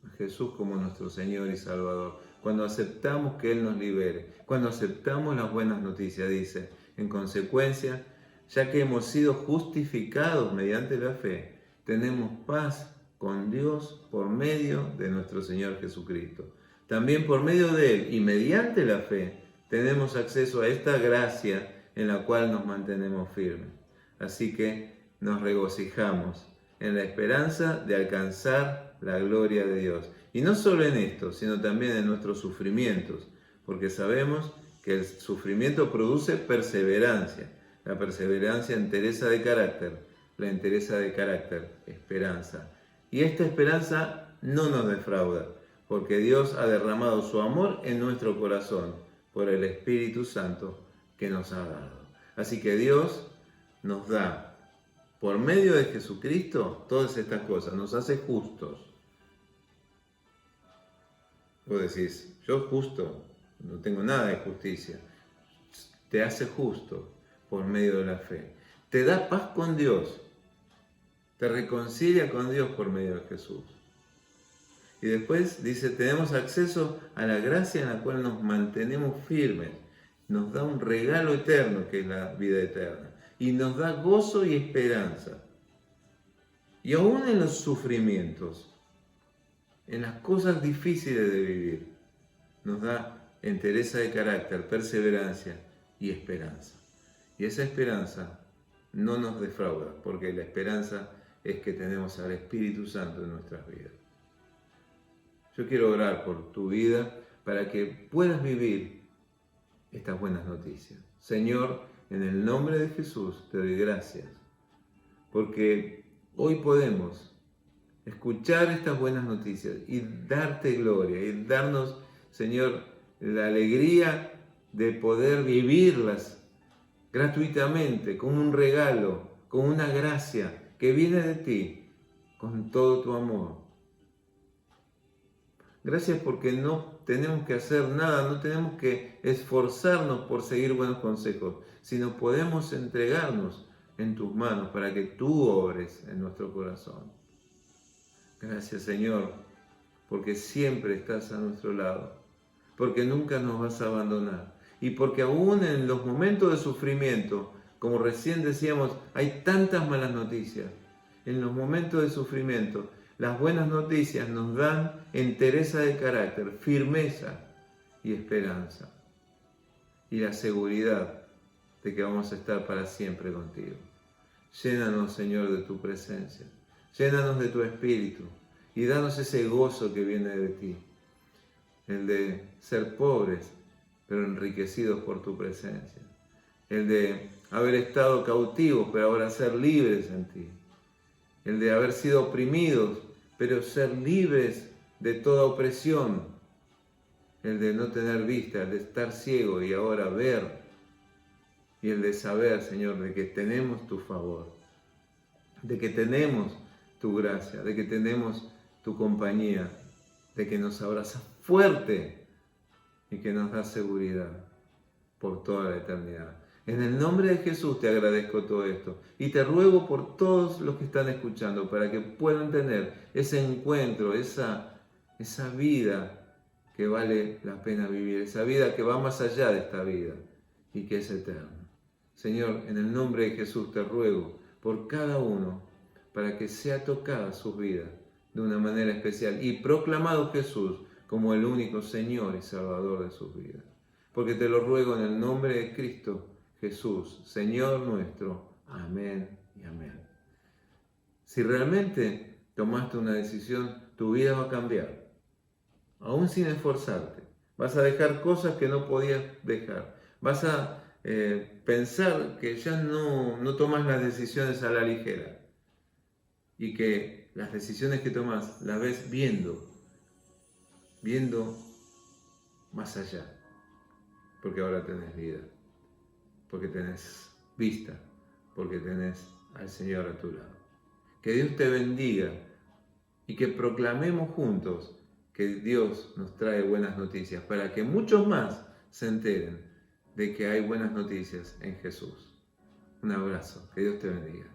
S6: a Jesús como nuestro Señor y Salvador? Cuando aceptamos que Él nos libere, cuando aceptamos las buenas noticias, dice, en consecuencia, ya que hemos sido justificados mediante la fe, tenemos paz con Dios por medio de nuestro Señor Jesucristo. También por medio de Él y mediante la fe, tenemos acceso a esta gracia en la cual nos mantenemos firmes. Así que nos regocijamos en la esperanza de alcanzar la gloria de Dios. Y no solo en esto, sino también en nuestros sufrimientos, porque sabemos que el sufrimiento produce perseverancia. La perseverancia, entereza de carácter. La entereza de carácter, esperanza. Y esta esperanza no nos defrauda, porque Dios ha derramado su amor en nuestro corazón por el Espíritu Santo que nos ha dado. Así que Dios nos da, por medio de Jesucristo, todas estas cosas, nos hace justos. Vos decís, yo justo, no tengo nada de justicia. Te hace justo por medio de la fe. Te da paz con Dios. Te reconcilia con Dios por medio de Jesús. Y después dice, tenemos acceso a la gracia en la cual nos mantenemos firmes. Nos da un regalo eterno que es la vida eterna. Y nos da gozo y esperanza. Y aún en los sufrimientos, en las cosas difíciles de vivir. Nos da entereza de carácter, perseverancia y esperanza. Y esa esperanza no nos defrauda, porque la esperanza es que tenemos al Espíritu Santo en nuestras vidas. Yo quiero orar por tu vida para que puedas vivir estas buenas noticias. Señor, en el nombre de Jesús te doy gracias, porque hoy podemos escuchar estas buenas noticias y darte gloria y darnos, Señor, la alegría de poder vivirlas gratuitamente, como un regalo, como una gracia que viene de ti, con todo tu amor. Gracias porque no tenemos que hacer nada, no tenemos que esforzarnos por seguir buenos consejos, sino podemos entregarnos en tus manos para que tú obres en nuestro corazón. Gracias, Señor, porque siempre estás a nuestro lado, porque nunca nos vas a abandonar y porque aún en los momentos de sufrimiento, como recién decíamos, hay tantas malas noticias. En los momentos de sufrimiento, las buenas noticias nos dan entereza de carácter, firmeza y esperanza. Y la seguridad de que vamos a estar para siempre contigo. Llénanos, Señor, de tu presencia. Llénanos de tu espíritu y danos ese gozo que viene de ti. El de ser pobres, pero enriquecidos por tu presencia. El de haber estado cautivos, pero ahora ser libres en ti. El de haber sido oprimidos, pero ser libres de toda opresión. El de no tener vista, el de estar ciego y ahora ver. Y el de saber, Señor, de que tenemos tu favor, de que tenemos tu gracia, de que tenemos tu compañía, de que nos abrazas fuerte y que nos da seguridad por toda la eternidad. En el nombre de Jesús te agradezco todo esto y te ruego por todos los que están escuchando para que puedan tener ese encuentro, esa vida que vale la pena vivir, esa vida que va más allá de esta vida y que es eterna. Señor, en el nombre de Jesús te ruego por cada uno para que sea tocada sus vidas de una manera especial y proclamado Jesús como el único Señor y Salvador de sus vidas. Porque te lo ruego en el nombre de Cristo Jesús, Señor nuestro. Amén y amén. Si realmente tomaste una decisión, tu vida va a cambiar. Aún sin esforzarte. Vas a dejar cosas que no podías dejar. Vas a pensar que ya no tomas las decisiones a la ligera. Y que las decisiones que tomas las ves viendo más allá, porque ahora tenés vida, porque tenés vista, porque tenés al Señor a tu lado. Que Dios te bendiga y que proclamemos juntos que Dios nos trae buenas noticias para que muchos más se enteren de que hay buenas noticias en Jesús. Un abrazo, que Dios te bendiga.